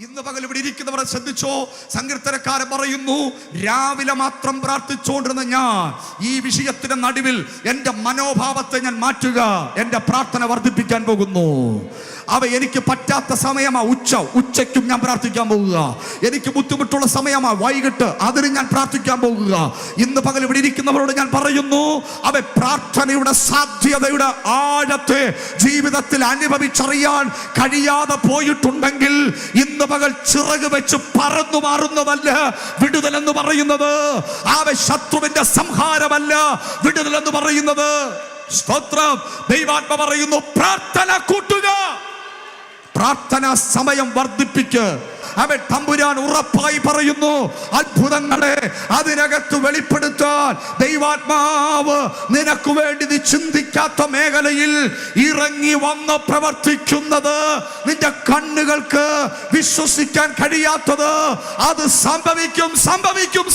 ഇന്ന് പകൽ ഇവിടെ ഇരിക്കുന്നവരെ ശ്രദ്ധിച്ചോ. സങ്കീർത്തനക്കാരൻ പറയുന്നു, രാവിലെ മാത്രം പ്രാർത്ഥിച്ചുകൊണ്ടിരുന്ന ഞാൻ ഈ വിഷയത്തിന്റെ നടുവിൽ എന്റെ മനോഭാവത്തെ ഞാൻ മാറ്റുക, എന്റെ പ്രാർത്ഥന വർദ്ധിപ്പിക്കാൻ പോകുന്നു. എനിക്ക് പറ്റാത്ത സമയമാ ഉച്ചയ്ക്കും ഞാൻ പ്രാർത്ഥിക്കാൻ പോകുക. എനിക്ക് ബുദ്ധിമുട്ടുള്ള സമയമാ വൈകിട്ട്, അതിന് ഞാൻ പ്രാർത്ഥിക്കാൻ പോകുക. ഇന്ന് പകൽ ഇവിടെ ഇരിക്കുന്നവരോട് ഞാൻ പറയുന്നു, പ്രാർത്ഥനയുടെ സാധ്യതയുടെ ആഴത്തെ ജീവിതത്തിൽ അനുഭവിച്ചറിയാൻ കഴിയാതെ പോയിട്ടുണ്ടെങ്കിൽ ഇന്ന് പകൽ ചിറക് വെച്ച് പറന്നു മാറുന്നതല്ല വിടുതൽ എന്ന് പറയുന്നത്. ശത്രുവിന്റെ സംഹാരമല്ല വിടുതൽ എന്ന് പറയുന്നത്. സ്തോത്രം. ദൈവാത്മ പറയുന്നു, പ്രാർത്ഥന കൂട്ടുക, പ്രാർത്ഥന സമയം വർദ്ധിപ്പിക്കുക. അവൻ തമ്പുരാൻ ഉറപ്പായി പറയുന്നു, അത്ഭുതങ്ങളെ അതിനകത്ത് വെളിപ്പെടുത്താൻ ദൈവാത്മാവ് നിനക്ക് വേണ്ടി നീ ചിന്തിക്കാത്ത മേഖലയിൽ ഇറങ്ങി വന്ന് പ്രവർത്തിക്കുന്നത്, നിന്റെ കണ്ണുകൾക്ക് വിശ്വസിക്കാൻ കഴിയാത്തത് അത് സംഭവിക്കും, സംഭവിക്കും,